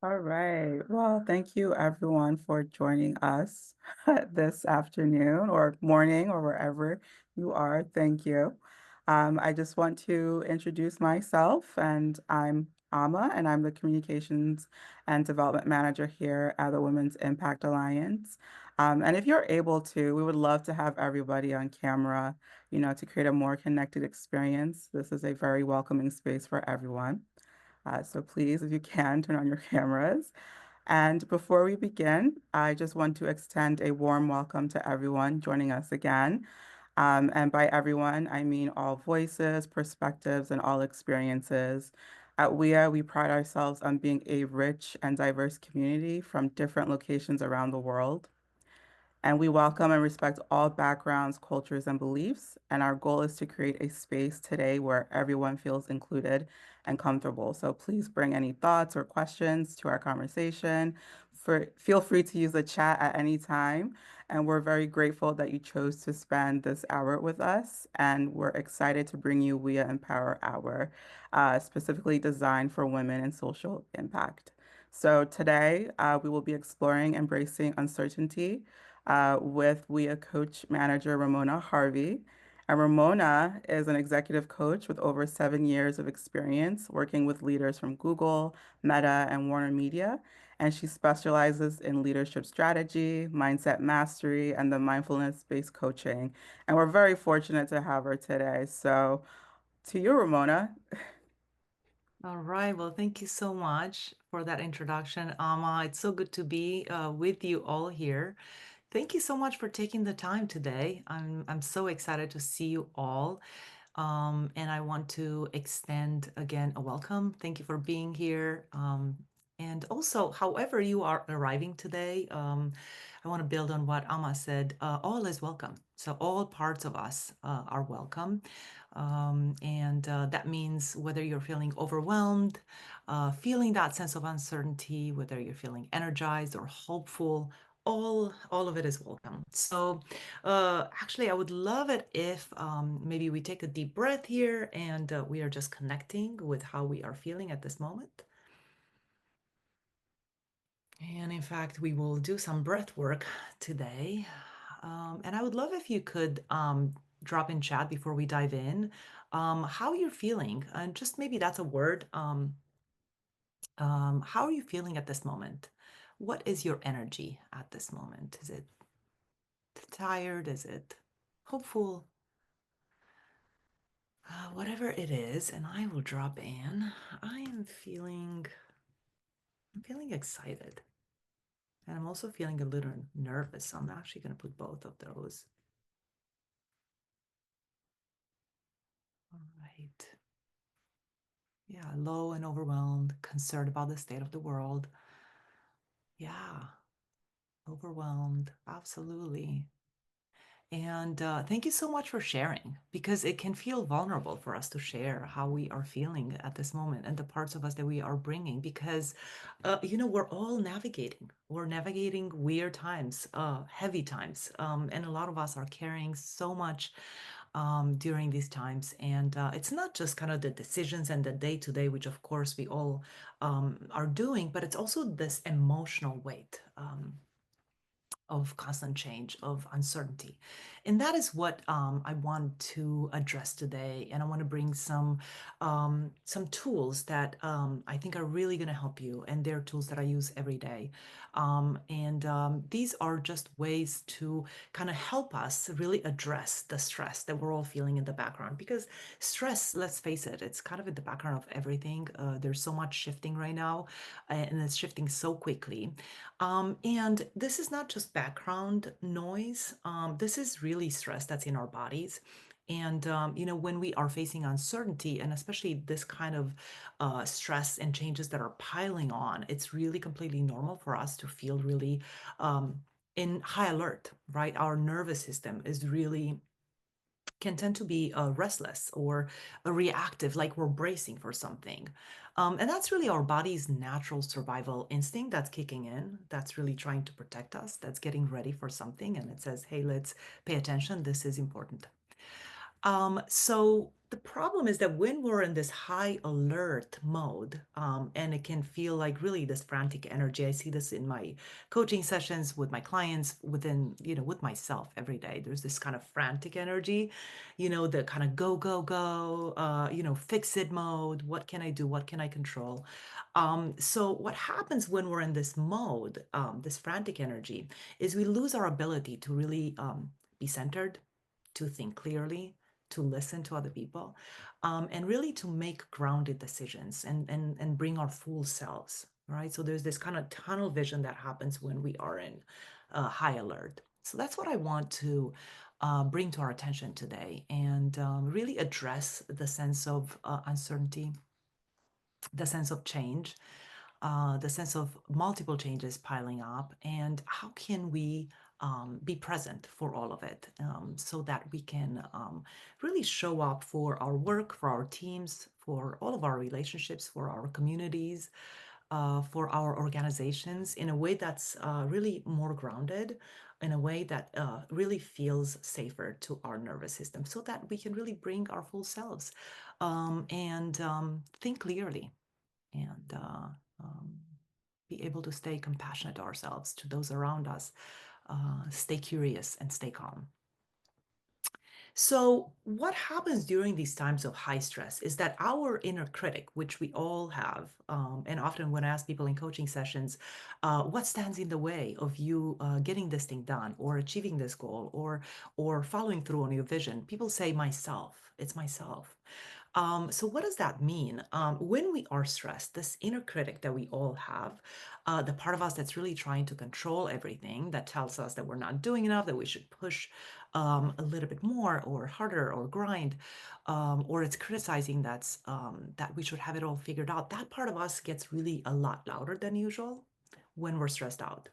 All right. Well, thank you everyone for joining us this afternoon or morning or wherever you are. Thank you. I just want to introduce myself, and I'm Ama, and I'm the Communications and Development Manager here at the Women's Impact Alliance. And if you're able to, we would love to have everybody on camera, to create a more connected experience. This is a very welcoming space for everyone. So please, if you can, turn on your cameras. And before we begin, I just want to extend a warm welcome to everyone joining us again. And by everyone, I mean all voices, perspectives, and all experiences. At WIA, we pride ourselves on being a rich and diverse community from different locations around the world. And we welcome and respect all backgrounds, cultures, and beliefs. And our goal is to create a space today where everyone feels included and comfortable. So please bring any thoughts or questions to our conversation. Feel free to use the chat at any time. And we're very grateful that you chose to spend this hour with us. And we're excited to bring you WIA Empower Hour, specifically designed for women and social impact. So today, we will be exploring embracing uncertainty with WIA Coach Manager Ramona Harvey. And Ramona is an executive coach with over 7 years of experience working with leaders from Google, Meta, and Warner Media. And she specializes in leadership strategy, mindset mastery, and the mindfulness-based coaching. And we're very fortunate to have her today. So, to you, Ramona. All right. Well, thank you so much for that introduction, Ama. It's so good to be with you all here. Thank you so much for taking the time today. I'm so excited to see you all. And I want to extend again a welcome. Thank you for being here. And also, however you are arriving today, I want to build on what Ama said. All is welcome. So all parts of us are welcome. And that means whether you're feeling overwhelmed, feeling that sense of uncertainty, whether you're feeling energized or hopeful, all of it is welcome. So actually, I would love it if maybe we take a deep breath here and we are just connecting with how we are feeling at this moment. And in fact, we will do some breath work today. And I would love if you could drop in chat before we dive in how you're feeling. And just maybe that's a word. How are you feeling at this moment? What is your energy at this moment? Is it tired? Is it hopeful? Whatever it is, and I will drop in. I'm feeling excited. And I'm also feeling a little nervous. So I'm actually going to put both of those. All right. Yeah, low and overwhelmed, concerned about the state of the world. Yeah, overwhelmed. Absolutely. And thank you so much for sharing because it can feel vulnerable for us to share how we are feeling at this moment and the parts of us that we are bringing because, we're all navigating. We're navigating weird times, heavy times. And a lot of us are carrying so much during these times. And it's not just kind of the decisions and the day to day, which of course we all are doing, but it's also this emotional weight. Of constant change, of uncertainty. And that is what I want to address today. And I want to bring some tools that I think are really going to help you. And they're tools that I use every day. And these are just ways to kind of help us really address the stress that we're all feeling in the background. Because stress, let's face it, it's kind of in the background of everything. There's so much shifting right now, and it's shifting so quickly. And this is not just background noise. This is really stress that's in our bodies. And, when we are facing uncertainty, and especially this kind of stress and changes that are piling on, it's really completely normal for us to feel really in high alert, right? Our nervous system is really can tend to be restless or reactive, like we're bracing for something. And that's really our body's natural survival instinct that's kicking in, that's really trying to protect us, that's getting ready for something. And it says, hey, let's pay attention. This is important. So The problem is that when we're in this high alert mode, and it can feel like really this frantic energy. I see this in my coaching sessions with my clients, within, with myself every day. There's this kind of frantic energy, the kind of go, go, go, fix it mode. What can I do? What can I control? So what happens when we're in this mode, this frantic energy, is we lose our ability to really be centered, to think clearly, to listen to other people, and really to make grounded decisions and bring our full selves, right? So there's this kind of tunnel vision that happens when we are in high alert. So that's what I want to bring to our attention today, and really address the sense of uncertainty, the sense of change, the sense of multiple changes piling up, and how can we be present for all of it, so that we can really show up for our work, for our teams, for all of our relationships, for our communities, for our organizations in a way that's really more grounded, in a way that really feels safer to our nervous system, so that we can really bring our full selves, and think clearly, and um, be able to stay compassionate to ourselves, to those around us, stay curious, and stay calm. So, what happens during these times of high stress is that our inner critic, which we all have, and often when I ask people in coaching sessions, what stands in the way of you getting this thing done, or achieving this goal, or following through on your vision, people say, myself. It's myself. So what does that mean? When we are stressed, this inner critic that we all have, the part of us that's really trying to control everything, that tells us that we're not doing enough, that we should push a little bit more, or harder, or grind, or it's criticizing that we should have it all figured out. That part of us gets really a lot louder than usual when we're stressed out.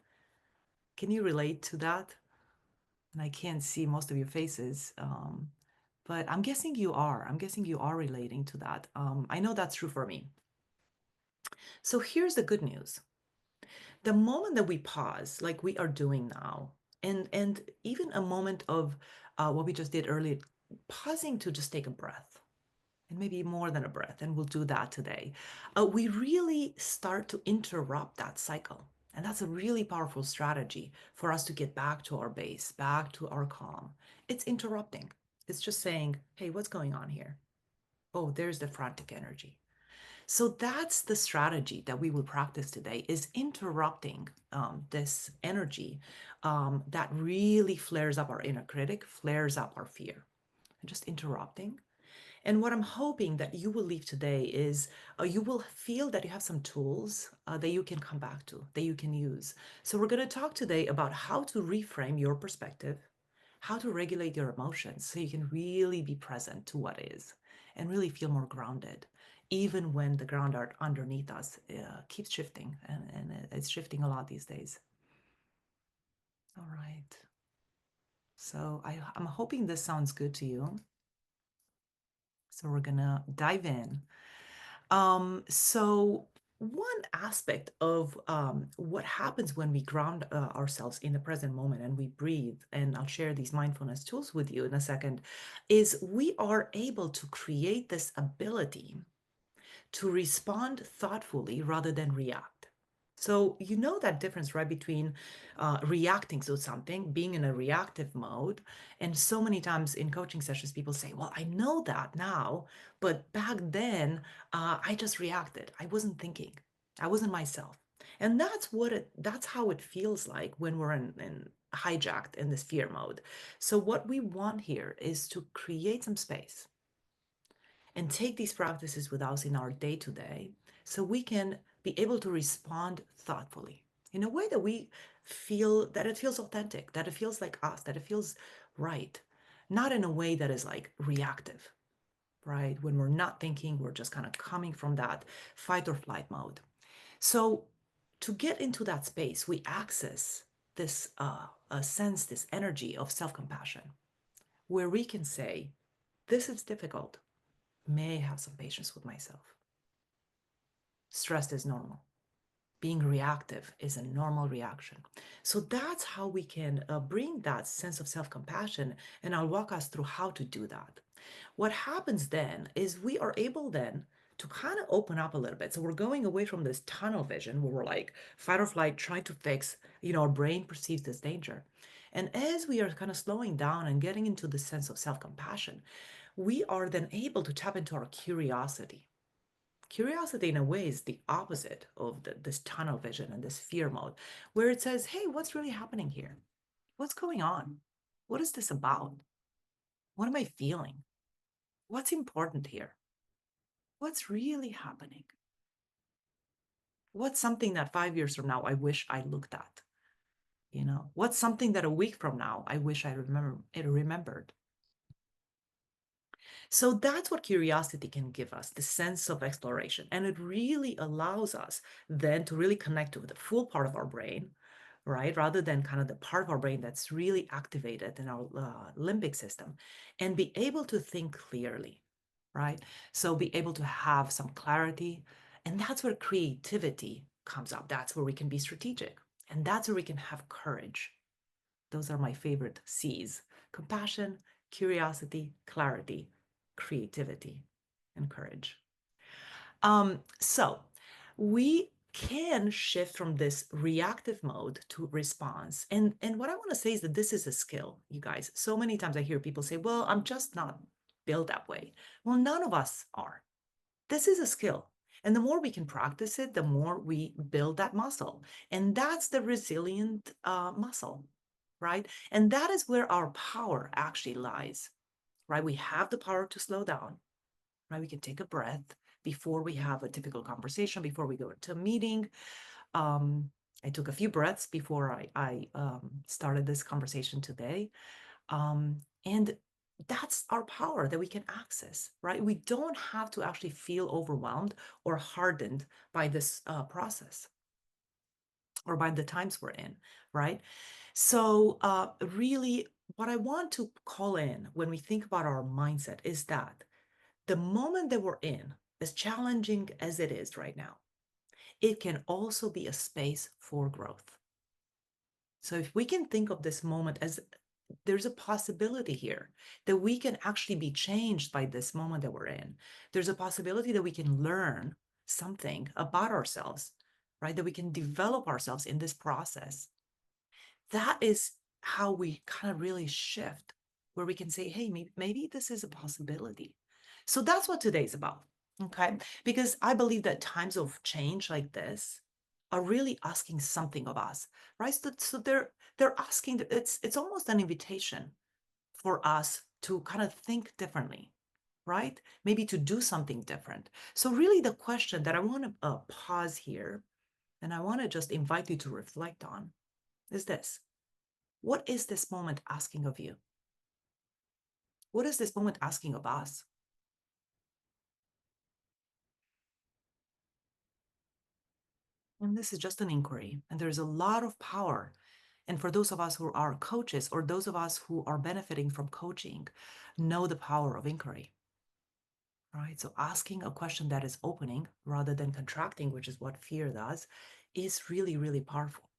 Can you relate to that? And I can't see most of your faces. But I'm guessing you are. I'm guessing you are relating to that. I know that's true for me. So here's the good news. The moment that we pause, like we are doing now, and even a moment of what we just did earlier, pausing to just take a breath, and maybe more than a breath, and we'll do that today. We really start to interrupt that cycle. And that's a really powerful strategy for us to get back to our base, back to our calm. It's interrupting. It's just saying, hey, what's going on here? Oh, there's the frantic energy. So that's the strategy that we will practice today, is interrupting this energy that really flares up our inner critic, flares up our fear, and just interrupting. And what I'm hoping that you will leave today is you will feel that you have some tools that you can come back to, that you can use. So we're going to talk today about how to reframe your perspective, how to regulate your emotions so you can really be present to what is, and really feel more grounded, even when the ground art underneath us keeps shifting, and it's shifting a lot these days. All right. So I'm hoping this sounds good to you. So we're going to dive in. So one aspect of what happens when we ground ourselves in the present moment and we breathe, and I'll share these mindfulness tools with you in a second, is we are able to create this ability to respond thoughtfully rather than react. So you know that difference, right, between reacting to something, being in a reactive mode. And so many times in coaching sessions, people say, well, I know that now, but back then I just reacted. I wasn't thinking. I wasn't myself. And that's how it feels like when we're in hijacked in this fear mode. So what we want here is to create some space and take these practices with us in our day to day, so we can be able to respond thoughtfully in a way that we feel that it feels authentic, that it feels like us, that it feels right, not in a way that is like reactive, right? When we're not thinking, we're just kind of coming from that fight or flight mode. So to get into that space, we access this sense, this energy of self-compassion, where we can say, this is difficult. May I have some patience with myself? Stress is normal. Being reactive is a normal reaction. So that's how we can bring that sense of self compassion. And I'll walk us through how to do that. What happens then is we are able then to kind of open up a little bit. So we're going away from this tunnel vision where we're like fight or flight, trying to fix, our brain perceives this danger. And as we are kind of slowing down and getting into the sense of self-compassion, we are then able to tap into our curiosity. Curiosity, in a way, is the opposite of this tunnel vision and this fear mode, where it says, hey, what's really happening here? What's going on? What is this about? What am I feeling? What's important here? What's really happening? What's something that 5 years from now I wish I looked at? What's something that a week from now I wish I remembered? So that's what curiosity can give us, the sense of exploration. And it really allows us then to really connect to the full part of our brain, right? Rather than kind of the part of our brain that's really activated in our limbic system, and be able to think clearly, right? So be able to have some clarity. And that's where creativity comes up. That's where we can be strategic. And that's where we can have courage. Those are my favorite C's: compassion, curiosity, clarity, creativity, and courage. So we can shift from this reactive mode to response. And what I want to say is that this is a skill, you guys. So many times I hear people say, well, I'm just not built that way. Well, none of us are. This is a skill. And the more we can practice it, the more we build that muscle. And that's the resilient muscle, right? And that is where our power actually lies, right? We have the power to slow down, right? We can take a breath before we have a typical conversation, before we go into a meeting. Um, I took a few breaths before I started this conversation today. And that's our power that we can access, right? We don't have to actually feel overwhelmed or hardened by this process or by the times we're in, right? So, really, what I want to call in when we think about our mindset is that the moment that we're in, as challenging as it is right now, it can also be a space for growth. So if we can think of this moment as there's a possibility here that we can actually be changed by this moment that we're in. There's a possibility that we can learn something about ourselves, right? That we can develop ourselves in this process. That is how we kind of really shift, where we can say, hey, maybe this is a possibility. So that's what today's about. Okay. Because I believe that times of change like this are really asking something of us, right? So they're asking, it's almost an invitation for us to kind of think differently, right? Maybe to do something different. So really the question that I want to pause here and I want to just invite you to reflect on is this: what is this moment asking of you? What is this moment asking of us? And this is just an inquiry, and there's a lot of power. And for those of us who are coaches or those of us who are benefiting from coaching, know the power of inquiry, right? So asking a question that is opening rather than contracting, which is what fear does, is really, really powerful.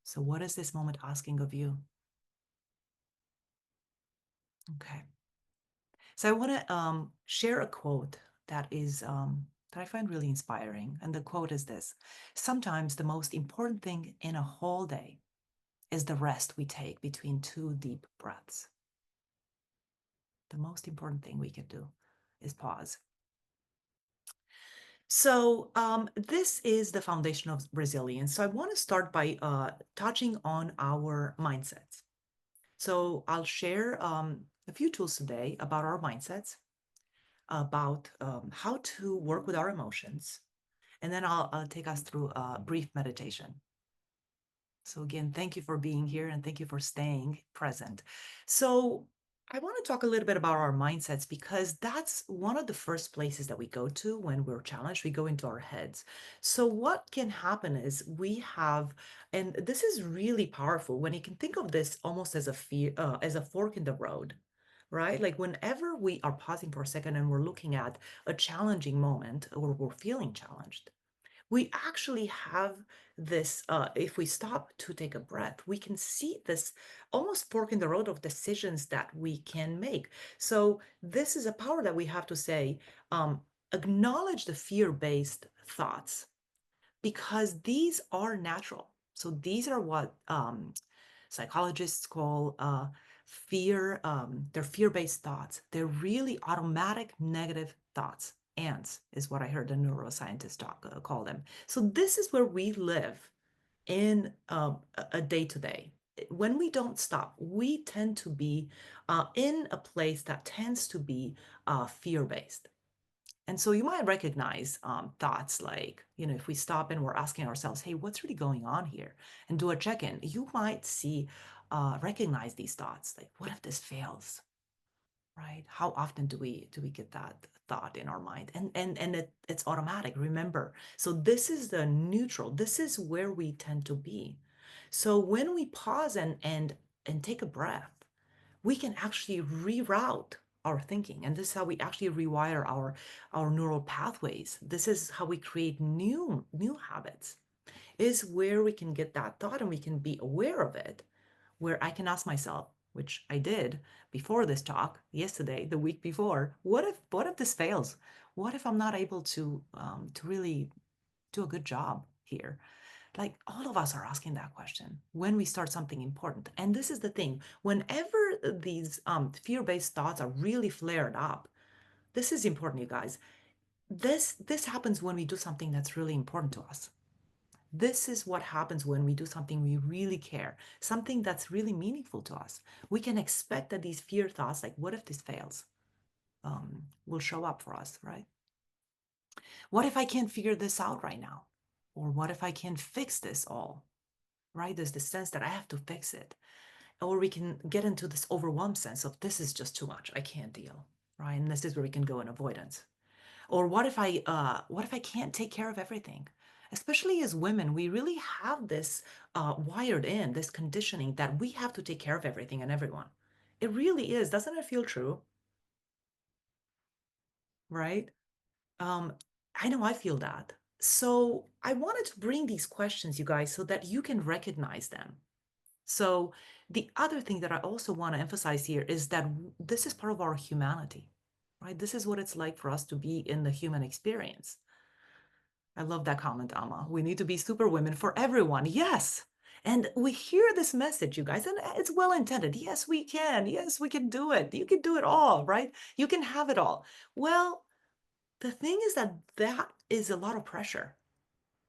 So what is this moment asking of you? Okay. So I want to share a quote that I find really inspiring. And the quote is this: sometimes the most important thing in a whole day is the rest we take between two deep breaths. The most important thing we can do is pause. So this is the foundation of resilience. So I want to start by touching on our mindsets. So I'll share a few tools today about our mindsets, about how to work with our emotions, and then I'll take us through a brief meditation. So again, thank you for being here and thank you for staying present. So I want to talk a little bit about our mindsets because that's one of the first places that we go to when we're challenged. We go into our heads. So what can happen is we have, and this is really powerful when you can think of this almost as as a fork in the road, right? Like whenever we are pausing for a second and we're looking at a challenging moment or we're feeling challenged, We actually have this, if we stop to take a breath, we can see this almost fork in the road of decisions that we can make. So this is a power that we have to say, um, acknowledge the fear-based thoughts because these are natural. So these are what psychologists call they're fear-based thoughts. They're really automatic negative thoughts. Ants is what I heard the neuroscientists call them. So this is where we live in a day to day. When we don't stop, we tend to be in a place that tends to be fear-based. And so you might recognize thoughts like, if we stop and we're asking ourselves, hey, what's really going on here? And do a check in, you might recognize these thoughts. Like, what if this fails? Right? How often do we get that thought in our mind? And it's automatic, remember. So this is the neutral. This is where we tend to be. So when we pause and take a breath, we can actually reroute our thinking. And this is how we actually rewire our neural pathways. This is how we create new habits, is where we can get that thought and we can be aware of it, where I can ask myself, which I did before this talk yesterday, the week before, what if this fails? What if I'm not able to really do a good job here? Like all of us are asking that question when we start something important. And this is the thing, whenever these fear-based thoughts are really flared up, this is important, you guys. This happens when we do something that's really important to us. This is what happens when we do something we really care, something that's really meaningful to us. We can expect that these fear thoughts, like what if this fails, will show up for us, right? What if I can't figure this out right now? Or what if I can't fix this all? Right? There's the sense that I have to fix it. Or we can get into this overwhelmed sense of this is just too much. I can't deal. Right? And this is where we can go in avoidance. Or what if I can't take care of everything? Especially as women, we really have this wired in, this conditioning that we have to take care of everything and everyone. It really is. Doesn't it feel true? Right? Um, I know I feel that. So I wanted to bring these questions, you guys, so that you can recognize them. So the other thing that I also want to emphasize here is that this is part of our humanity, right? This is what it's like for us to be in the human experience. I love that comment, Amma. We need to be superwomen for everyone. Yes. And we hear this message, you guys, and it's well intended. Yes, we can. Yes, we can do it. You can do it all, right? You can have it all. Well, the thing is that that is a lot of pressure,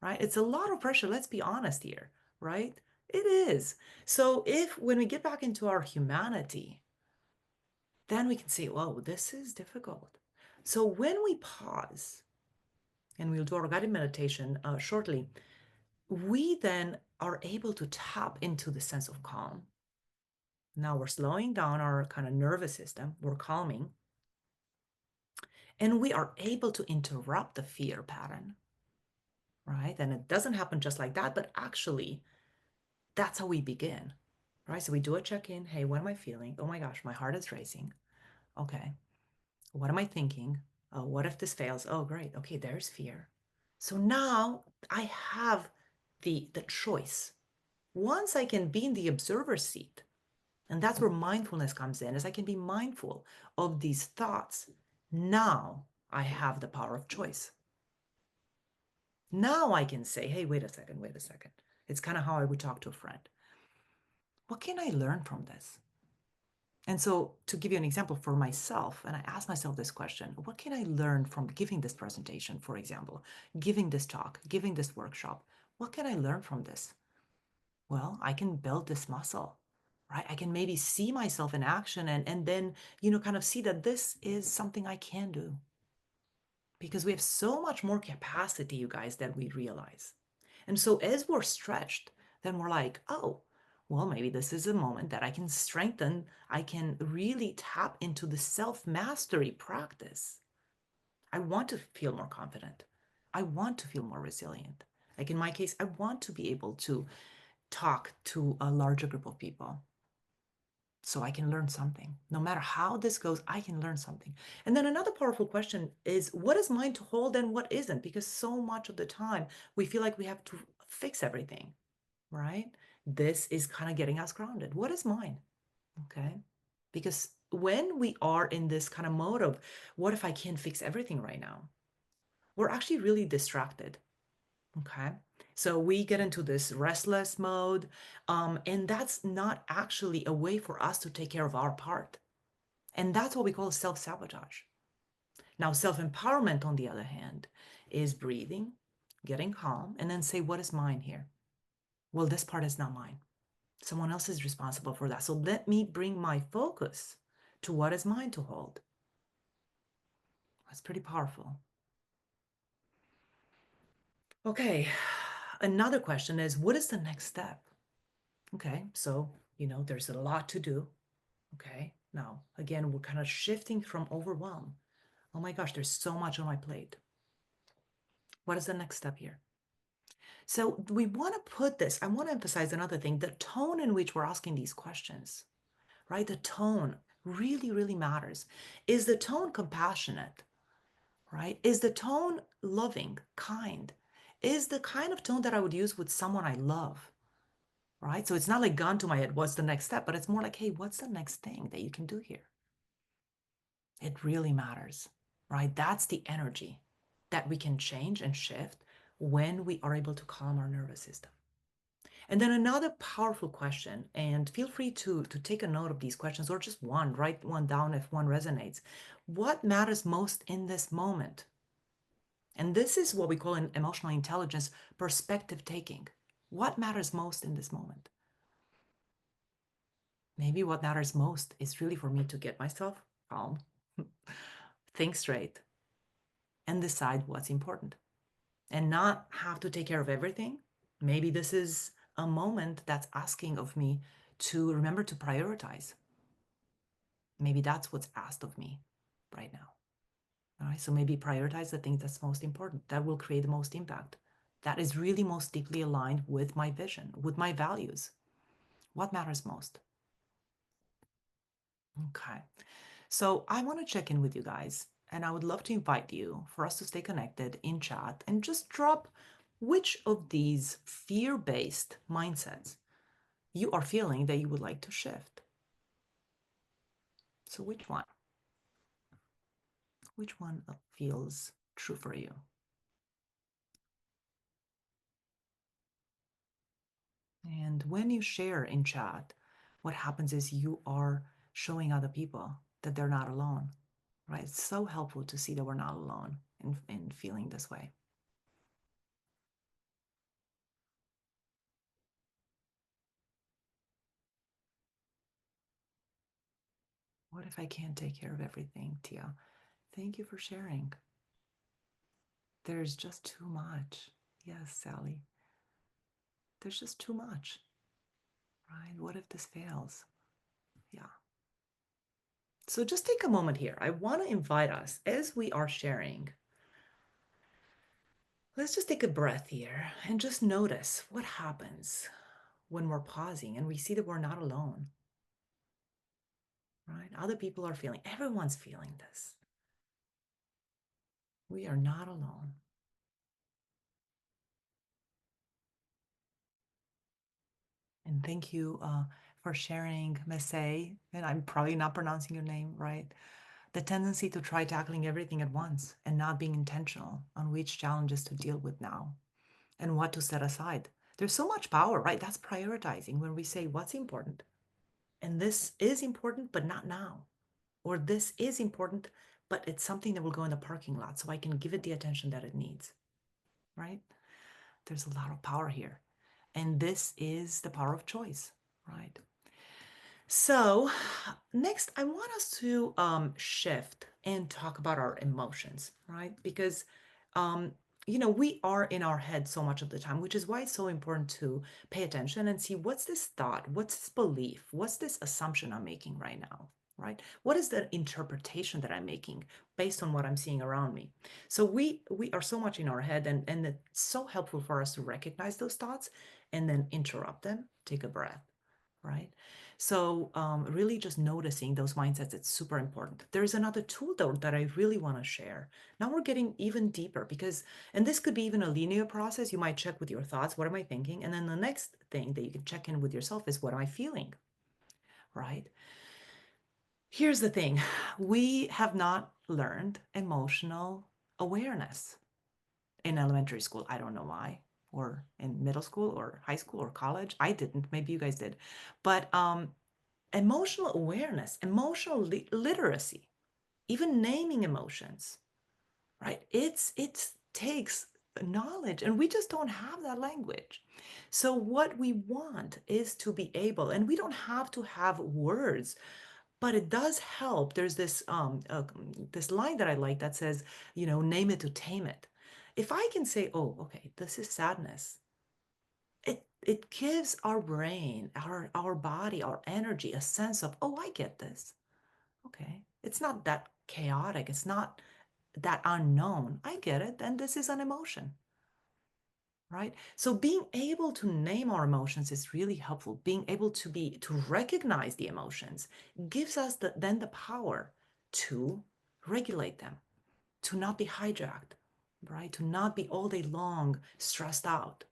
right? It's a lot of pressure. Let's be honest here, right? It is. So if when we get back into our humanity, then we can say, whoa, this is difficult. So when we pause, and we'll do our guided meditation shortly, we then are able to tap into the sense of calm. Now we're slowing down our kind of nervous system, we're calming, and we are able to interrupt the fear pattern, right? And it doesn't happen just like that, but actually, that's how we begin, right? So we do a check in. Hey, what am I feeling? Oh my gosh, my heart is racing. Okay. What am I thinking? Oh, what if this fails? Oh, great. Okay, there's fear. So now I have the choice. Once I can be in the observer seat, and that's where mindfulness comes in, is I can be mindful of these thoughts. Now I have the power of choice. Now I can say, hey, wait a second, wait a second. It's kind of how I would talk to a friend. What can I learn from this? And so, to give you an example for myself, and I ask myself this question: what can I learn from giving this presentation, for example, giving this talk, giving this workshop? What can I learn from this? Well, I can build this muscle, right? I can maybe see myself in action and then, kind of see that this is something I can do because we have so much more capacity, you guys, than we realize. And so as we're stretched, then we're like, oh, well, maybe this is a moment that I can strengthen. I can really tap into the self mastery practice. I want to feel more confident. I want to feel more resilient. Like in my case, I want to be able to talk to a larger group of people. so I can learn something. No matter how this goes, I can learn something. And then another powerful question is what is mine to hold and what isn't? Because so much of the time we feel like we have to fix everything, right? This is kind of getting us grounded. What is mine? Okay. Because when we are in this kind of mode of what if I can't fix everything right now? We're actually really distracted. Okay. So we get into this restless mode, and that's not actually a way for us to take care of our part. And that's what we call self sabotage. Now, self empowerment, on the other hand, is breathing, getting calm, and then say, what is mine here? Well, this part is not mine. Someone else is responsible for that. So let me bring my focus to what is mine to hold. That's pretty powerful. Okay. Another question is, what is the next step? Okay. So, there's a lot to do. Okay. Now, again, we're kind of shifting from overwhelm. Oh my gosh, there's so much on my plate. What is the next step here? So we want to put this, I want to emphasize another thing, the tone in which we're asking these questions, right? The tone really, really matters. Is the tone compassionate, right? Is the tone loving, kind? Is the kind of tone that I would use with someone I love, right? So it's not like gun to my head, what's the next step? But it's more like, hey, what's the next thing that you can do here? It really matters, right? That's the energy that we can change and shift when we are able to calm our nervous system. And then another powerful question, and feel free to take a note of these questions or just one, write one down if one resonates. What matters most in this moment? And this is what we call in emotional intelligence perspective taking. What matters most in this moment? Maybe what matters most is really for me to get myself calm, think straight, and decide what's important and not have to take care of everything. Maybe this is a moment that's asking of me to remember to prioritize. Maybe that's what's asked of me right now. All right. So maybe prioritize the thing that's most important, that will create the most impact, that is really most deeply aligned with my vision, with my values. What matters most? Okay. So I want to check in with you guys, and I would love to invite you for us to stay connected in chat and just drop which of these fear based mindsets you are feeling that you would like to shift. So, which one? Which one feels true for you? And when you share in chat, what happens is you are showing other people that they're not alone, right? It's so helpful to see that we're not alone in feeling this way. What if I can't take care of everything, Tia? Thank you for sharing. There's just too much. Yes, Sally. There's just too much, right? What if this fails? Yeah. So just take a moment here. I want to invite us as we are sharing. Let's just take a breath here and just notice what happens when we're pausing and we see that we're not alone, right? Other people are feeling, everyone's feeling this. We are not alone. And thank you for sharing, Mesay. And I'm probably not pronouncing your name right. The tendency to try tackling everything at once and not being intentional on which challenges to deal with now and what to set aside. There's so much power, right? That's prioritizing when we say what's important. And this is important, but not now. Or this is important, but it's something that will go in the parking lot so I can give it the attention that it needs, right? There's a lot of power here. And this is the power of choice, right? So, next, I want us to shift and talk about our emotions, right? Because, um, we are in our head so much of the time, which is why it's so important to pay attention and see what's this thought, what's this belief, what's this assumption I'm making right now, right? What is the interpretation that I'm making based on what I'm seeing around me? So we are so much in our head, and it's so helpful for us to recognize those thoughts and then interrupt them, take a breath, right? So really just noticing those mindsets, it's super important. There's another tool though that I really want to share. Now we're getting even deeper because, and this could be even a linear process. You might check with your thoughts, what am I thinking? And then the next thing that you can check in with yourself is what am I feeling, right? Here's the thing. We have not learned emotional awareness in elementary school. I don't know why, or in middle school or high school or college. I didn't. Maybe you guys did. But emotional awareness, emotional literacy, even naming emotions, right? It takes knowledge, and we just don't have that language. So what we want is to be able, and we don't have to have words, but it does help. There's this line that I like that says, name it to tame it. If I can say, oh, okay, this is sadness, it gives our brain, our body, our energy a sense of, oh, I get this. Okay. It's not that chaotic. It's not that unknown. I get it. And this is an emotion, right? So being able to name our emotions is really helpful. Being able to recognize the emotions gives us then the power to regulate them, to not be hijacked, right? To not be all day long stressed out.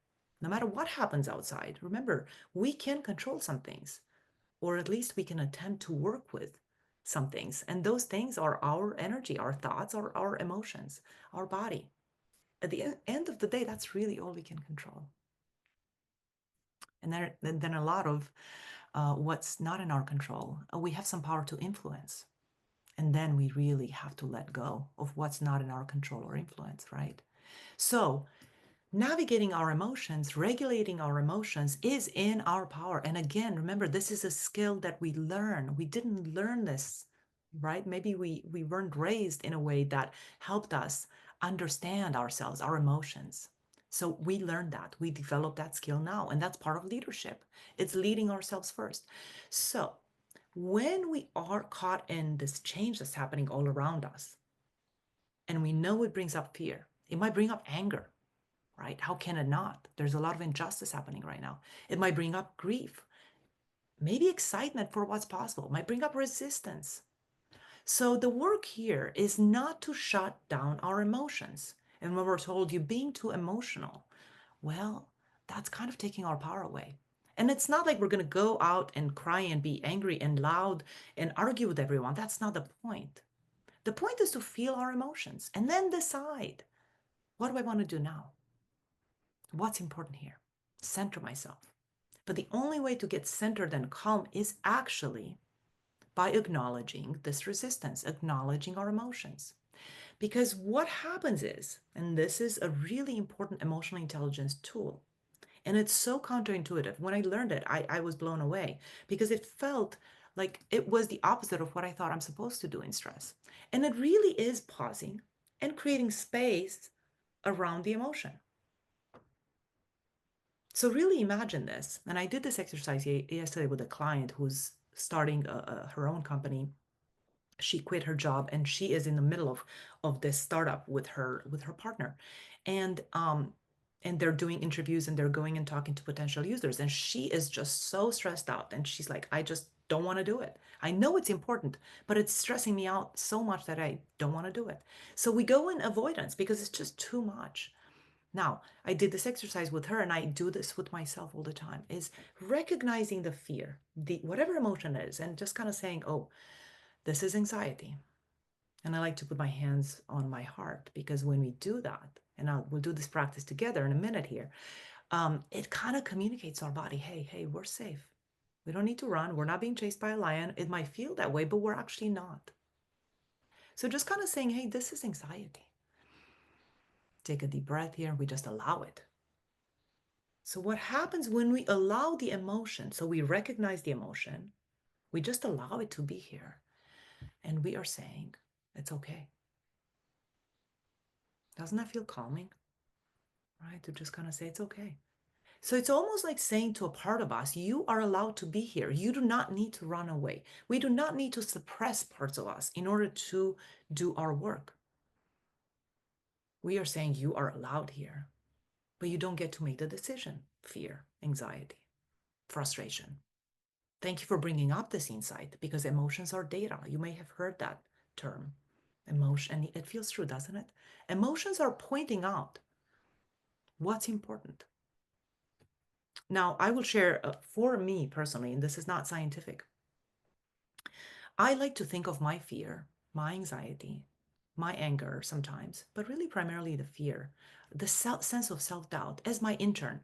No matter what happens outside, remember, we can control some things, or at least we can attempt to work with some things. And those things are our energy, our thoughts, our emotions, our body. At the end of the day, that's really all we can control. And then a lot of what's not in our control, we have some power to influence. And then we really have to let go of what's not in our control or influence, right? So navigating our emotions, regulating our emotions is in our power. And again, remember, this is a skill that we learn. We didn't learn this, right? Maybe we weren't raised in a way that helped us understand ourselves, our emotions. So we learned that. We developed that skill now. And that's part of leadership. It's leading ourselves first. So when we are caught in this change that's happening all around us, and we know it brings up fear, it might bring up anger, right? How can it not? There's a lot of injustice happening right now. It might bring up grief, maybe excitement for what's possible, it might bring up resistance. So the work here is not to shut down our emotions. And when we're told you're being too emotional, well, that's kind of taking our power away. And it's not like we're going to go out and cry and be angry and loud and argue with everyone. That's not the point. The point is to feel our emotions and then decide, what do I want to do now? What's important here? Center myself. But the only way to get centered and calm is actually by acknowledging this resistance, acknowledging our emotions. Because what happens is, and this is a really important emotional intelligence tool, and it's so counterintuitive. When I learned it, I was blown away because it felt like it was the opposite of what I thought I'm supposed to do in stress. And it really is pausing and creating space around the emotion. So really imagine this. And I did this exercise yesterday with a client who's starting her own company. She quit her job and she is in the middle of this startup with her partner. And and they're doing interviews and they're going and talking to potential users. And she is just so stressed out. And she's like, I just don't want to do it. I know it's important, but it's stressing me out so much that I don't want to do it. So we go in avoidance because it's just too much. Now, I did this exercise with her and I do this with myself all the time is recognizing the fear, the whatever emotion it is, and just kind of saying, "Oh, this is anxiety." And I like to put my hands on my heart because when we do that, and we'll do this practice together in a minute here, it kind of communicates to our body, hey, hey, we're safe. We don't need to run. We're not being chased by a lion. It might feel that way, but we're actually not. So just kind of saying, hey, this is anxiety. Take a deep breath here. We just allow it. So, what happens when we allow the emotion? So, we recognize the emotion, we just allow it to be here, and we are saying, it's okay. Doesn't that feel calming? Right? To just kind of say, it's okay. So, it's almost like saying to a part of us, you are allowed to be here. You do not need to run away. We do not need to suppress parts of us in order to do our work. We are saying, you are allowed here, but you don't get to make the decision. Fear, anxiety, frustration. Thank you for bringing up this insight because emotions are data. You may have heard that term, emotion, and it feels true, doesn't it? Emotions are pointing out what's important. Now, I will share for me personally, and this is not scientific. I like to think of my fear, my anxiety, my anger sometimes, but really primarily the fear, the sense of self doubt as my intern.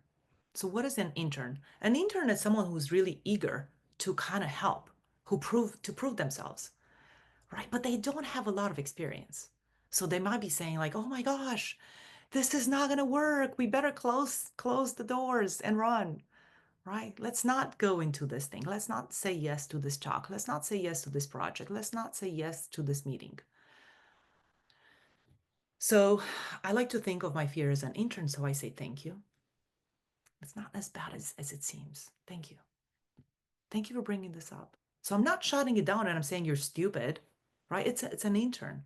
So, what is an intern? An intern is someone who's really eager to kind of help, to prove themselves, right? But they don't have a lot of experience. So they might be saying like, "Oh my gosh, this is not going to work. We better close the doors and run." Right? Let's not go into this thing. Let's not say yes to this talk. Let's not say yes to this project. Let's not say yes to this meeting. So I like to think of my fear as an intern. So I say, thank you. It's not as bad as it seems. Thank you. Thank you for bringing this up. So I'm not shutting it down and I'm saying you're stupid, right? It's an intern.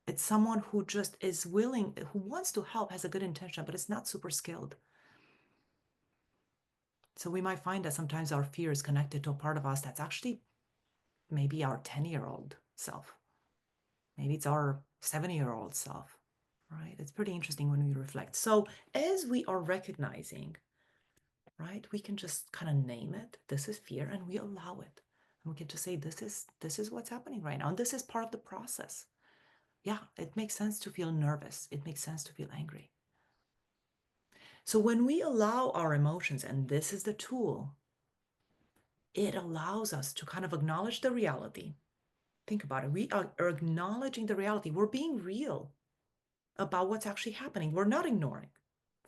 It's someone who just is willing, who wants to help, has a good intention, but it's not super skilled. So we might find that sometimes our fear is connected to a part of us that's actually maybe our 10-year-old self. Maybe it's our 70-year-old self, right? It's pretty interesting when we reflect. So as we are recognizing, right, we can just kind of name it. This is fear, and we allow it. And we can just say, this is what's happening right now. And this is part of the process. Yeah, it makes sense to feel nervous. It makes sense to feel angry. So when we allow our emotions, and this is the tool, it allows us to kind of acknowledge the reality. Think about it. We are acknowledging the reality. We're being real about what's actually happening. We're not ignoring,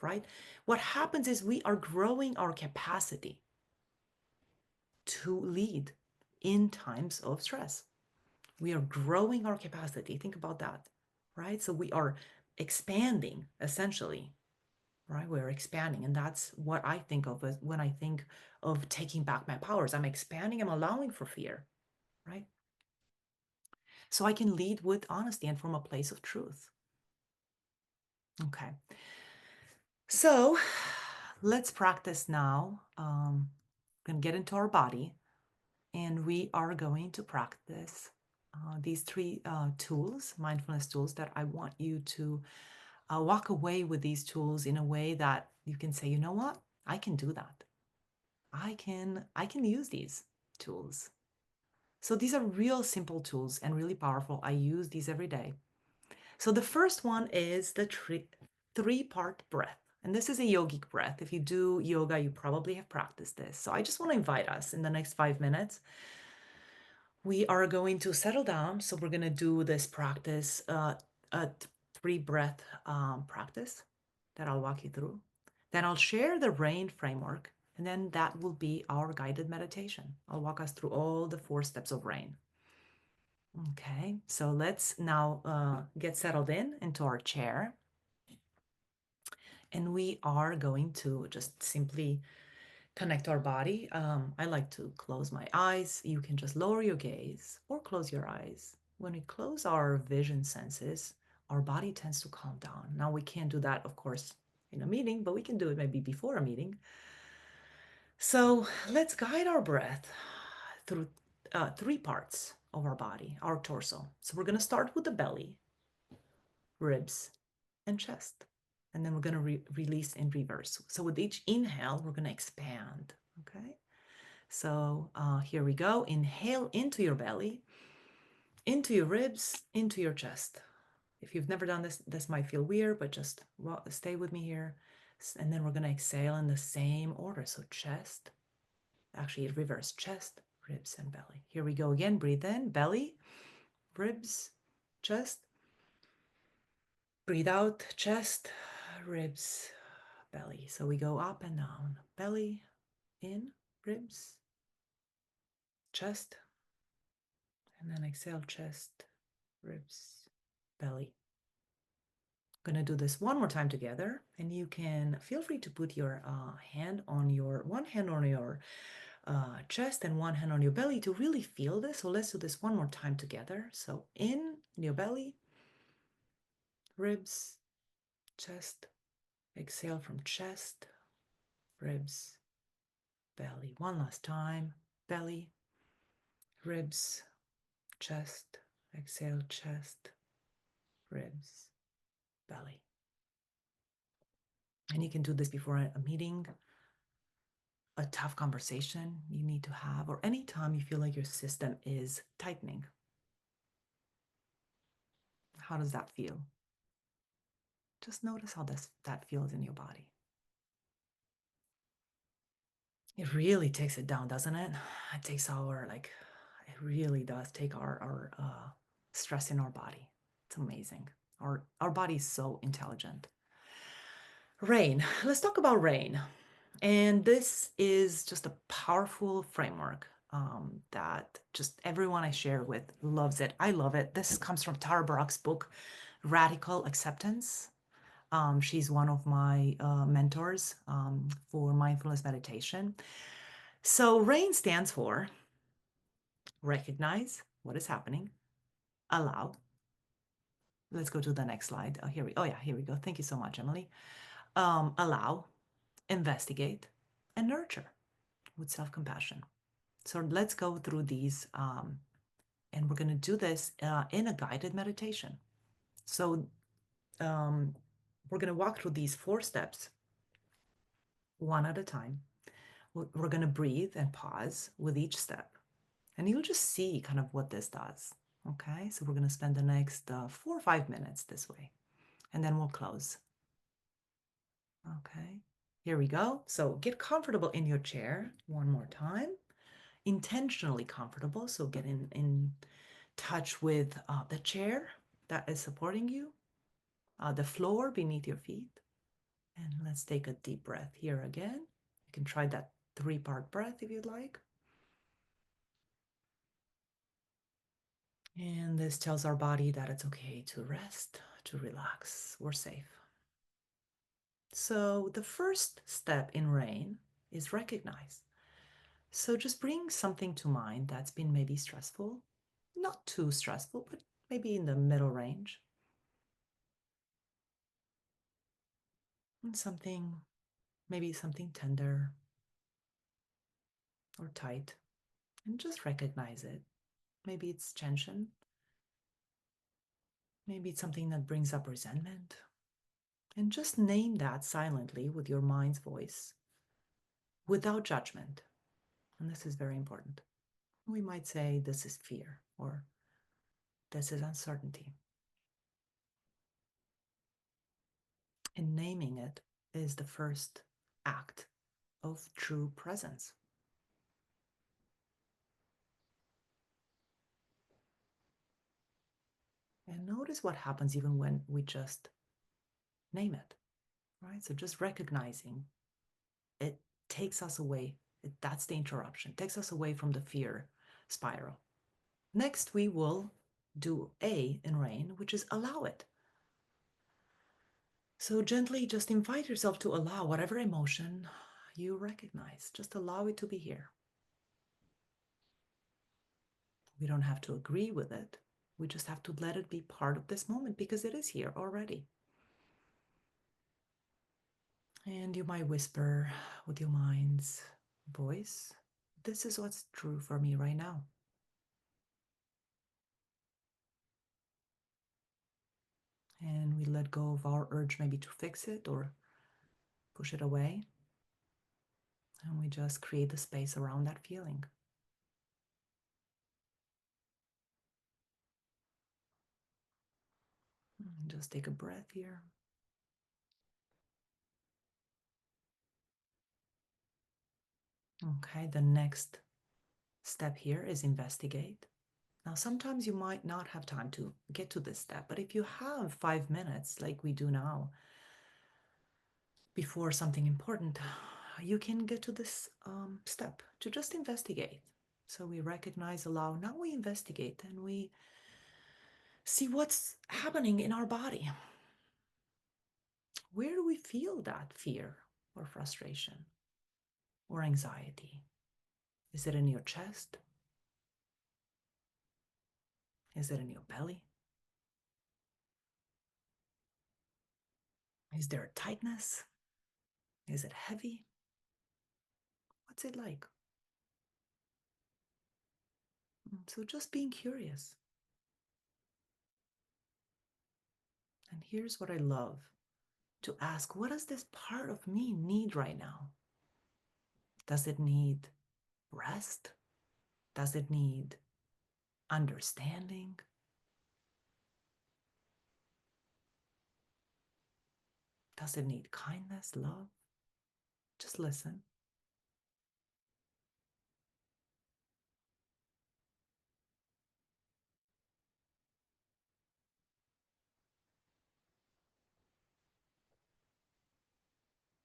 right? What happens is we are growing our capacity to lead in times of stress. We are growing our capacity. Think about that, right? So we are expanding essentially, right? We're expanding. And that's what I think of as when I think of taking back my powers. I'm expanding, I'm allowing for fear, right? So I can lead with honesty and from a place of truth. Okay. So let's practice now. We're going to get into our body and we are going to practice these three tools, mindfulness tools, that I want you to walk away with these tools in a way that you can say, you know what? I can do that. I can use these tools. So these are real simple tools and really powerful. I use these every day. So the first one is the three-part breath. And this is a yogic breath. If you do yoga, you probably have practiced this. So I just want to invite us in the next 5 minutes. We are going to settle down. So we're going to do this practice, a three breath practice that I'll walk you through. Then I'll share the RAIN framework, and then that will be our guided meditation. I'll walk us through all the 4 steps of RAIN. Okay, so let's now get settled into our chair. And we are going to just simply connect our body. I like to close my eyes. You can just lower your gaze or close your eyes. When we close our vision senses, our body tends to calm down. Now, we can't do that, of course, in a meeting, but we can do it maybe before a meeting. So let's guide our breath through 3 parts of our body, our torso. So we're going to start with the belly, ribs, and chest. And then we're going to release in reverse. So with each inhale, we're going to expand. Okay. So here we go. Inhale into your belly, into your ribs, into your chest. If you've never done this, this might feel weird, but just stay with me here. And then we're going to exhale in the same order. So chest, actually reverse, chest, ribs, and belly. Here we go again. Breathe in, belly, ribs, chest. Breathe out, chest, ribs, belly. So we go up and down. Belly, in, ribs, chest, and then exhale, chest, ribs, belly. I'm going to do this one more time together, and you can feel free to put your one hand on your chest and one hand on your belly to really feel this. So let's do this one more time together. So in your belly, ribs, chest, exhale from chest, ribs, belly. One last time. belly, ribs, chest. Exhale, chest, ribs, belly. And you can do this before a meeting, a tough conversation you need to have, or anytime you feel like your system is tightening. How does that feel? Just notice how that feels in your body. It really takes it down, doesn't it? It takes it really does take our stress in our body. It's amazing. Our body is so intelligent. Rain. Let's talk about rain. And this is just a powerful framework that just everyone I share with loves it. I love it. This comes from Tara Brach's book, Radical Acceptance. She's one of my mentors for mindfulness meditation. So, RAIN stands for recognize what is happening, allow. Let's go to the next slide. Here we go. Thank you so much, Emily. Allow, investigate, and nurture with self-compassion. So let's go through these, and we're going to do this in a guided meditation. So um, we're going to walk through these 4 steps, one at a time. We're going to breathe and pause with each step, and you'll just see kind of what this does. Okay, so we're going to spend the next 4 or 5 minutes this way, and then we'll close. Okay, here we go. So get comfortable in your chair one more time, intentionally comfortable. So get in touch with the chair that is supporting you, the floor beneath your feet. And let's take a deep breath here again. You can try that 3-part breath if you'd like. And this tells our body that it's okay to rest, to relax. We're safe. So the first step in RAIN is recognize. So just bring something to mind that's been maybe stressful, not too stressful, but maybe in the middle range. And maybe something tender or tight, and just recognize it. Maybe it's tension. Maybe it's something that brings up resentment. And just name that silently with your mind's voice without judgment. And this is very important. We might say, this is fear, or this is uncertainty. And naming it is the first act of true presence. And notice what happens even when we just name it, right? So just recognizing it takes us away. That's the interruption. It takes us away from the fear spiral. Next, we will do A in RAIN, which is allow it. So gently just invite yourself to allow whatever emotion you recognize. Just allow it to be here. We don't have to agree with it. We just have to let it be part of this moment because it is here already. And you might whisper with your mind's voice, this is what's true for me right now. And we let go of our urge maybe to fix it or push it away. And we just create the space around that feeling. And just take a breath here. Okay, the next step here is investigate. Now, sometimes you might not have time to get to this step, but if you have 5 minutes, like we do now, before something important, you can get to this step to just investigate. So we recognize, allow, now we investigate and we see what's happening in our body. Where do we feel that fear or frustration or anxiety? Is it in your chest? Is it in your belly? Is there a tightness? Is it heavy? What's it like? So just being curious. And here's what I love to ask, what does this part of me need right now? Does it need rest? Does it need understanding? Does it need kindness, love? Just listen.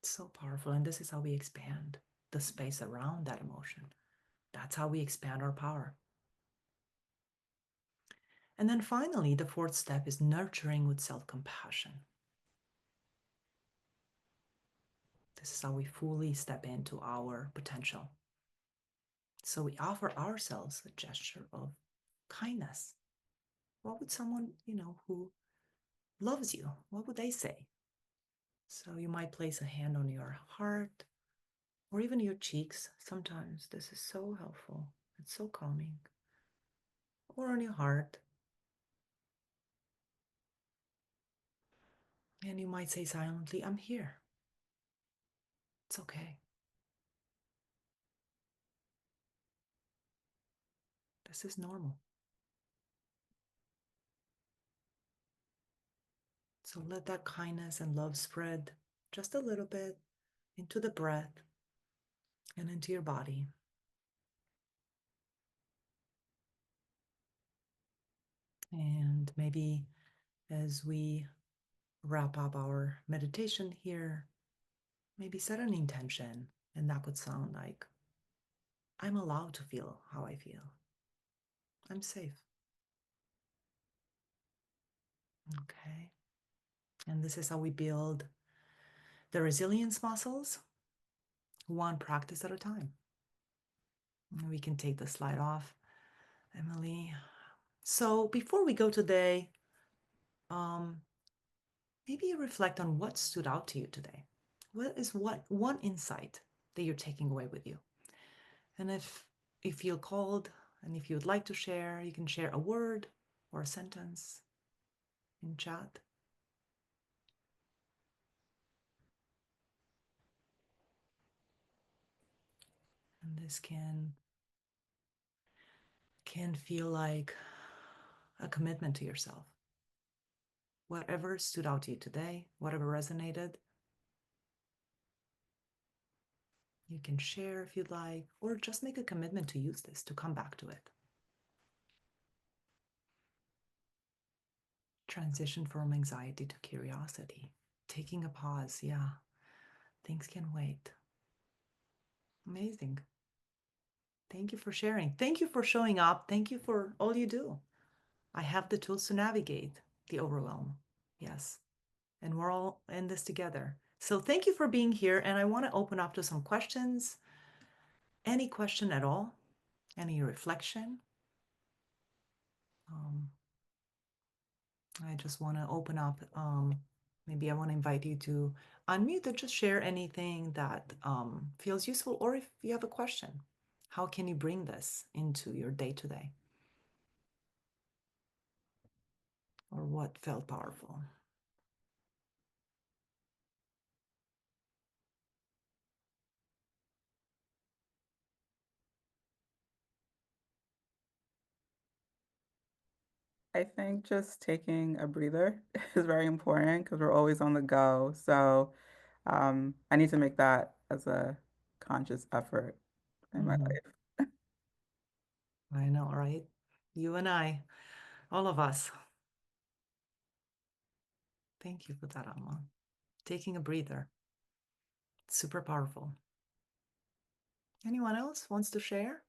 It's so powerful. And this is how we expand the space around that emotion. That's how we expand our power. And then finally, the fourth step is nurturing with self compassion. This is how we fully step into our potential. So we offer ourselves a gesture of kindness. What would someone, who loves you, what would they say? So you might place a hand on your heart or even your cheeks. Sometimes this is so helpful. It's so calming. Or on your heart. And you might say silently, I'm here. It's okay. This is normal. So let that kindness and love spread just a little bit into the breath and into your body. And maybe as we wrap up our meditation here, maybe set an intention. And that could sound like, I'm allowed to feel how I feel. I'm safe. Okay. And this is how we build the resilience muscles, one practice at a time. And we can take the slide off, Emily. So before we go today, um, maybe reflect on what stood out to you today. What one insight that you're taking away with you? And if you feel called and if you would like to share, you can share a word or a sentence in chat. And this can feel like a commitment to yourself. Whatever stood out to you today, whatever resonated, you can share if you'd like, or just make a commitment to use this, to come back to it. Transition from anxiety to curiosity. Taking a pause. Yeah, things can wait. Amazing. Thank you for sharing. Thank you for showing up. Thank you for all you do. I have the tools to navigate the overwhelm. Yes. And we're all in this together. So thank you for being here. And I want to open up to some questions. Any question at all? Any reflection? Um, I just want to open up. Maybe I want to invite you to unmute or just share anything that feels useful, or if you have a question, how can you bring this into your day to day? Or what felt powerful? I think just taking a breather is very important because we're always on the go. So I need to make that as a conscious effort in my Mhm. life. I know, right? You and I, all of us. Thank you for that, Alma. Taking a breather, super powerful. Anyone else wants to share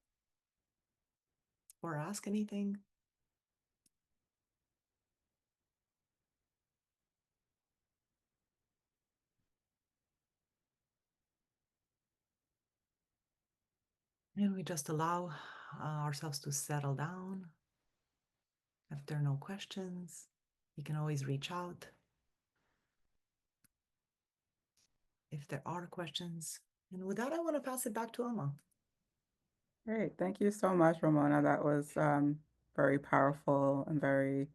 or ask anything? And we just allow ourselves to settle down. If there are no questions, you can always reach out. If there are questions. And with that, I want to pass it back to Alma. Great. Thank you so much, Ramona. That was very powerful and very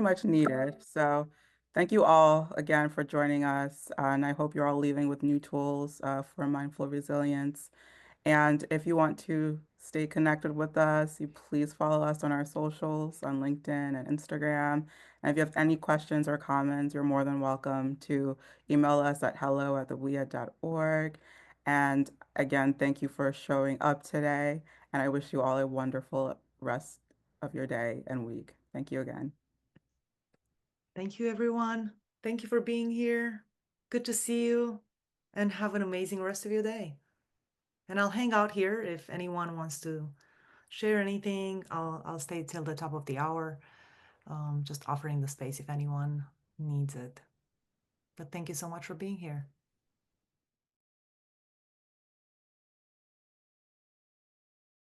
much needed. So thank you all again for joining us. And I hope you're all leaving with new tools for mindful resilience. And if you want to stay connected with us, you please follow us on our socials on LinkedIn and Instagram. And if you have any questions or comments, you're more than welcome to email us at hello@thewia.org. And again, thank you for showing up today. And I wish you all a wonderful rest of your day and week. Thank you again. Thank you, everyone. Thank you for being here. Good to see you and have an amazing rest of your day. And I'll hang out here if anyone wants to share anything. I'll stay till the top of the hour, just offering the space if anyone needs it. But thank you so much for being here.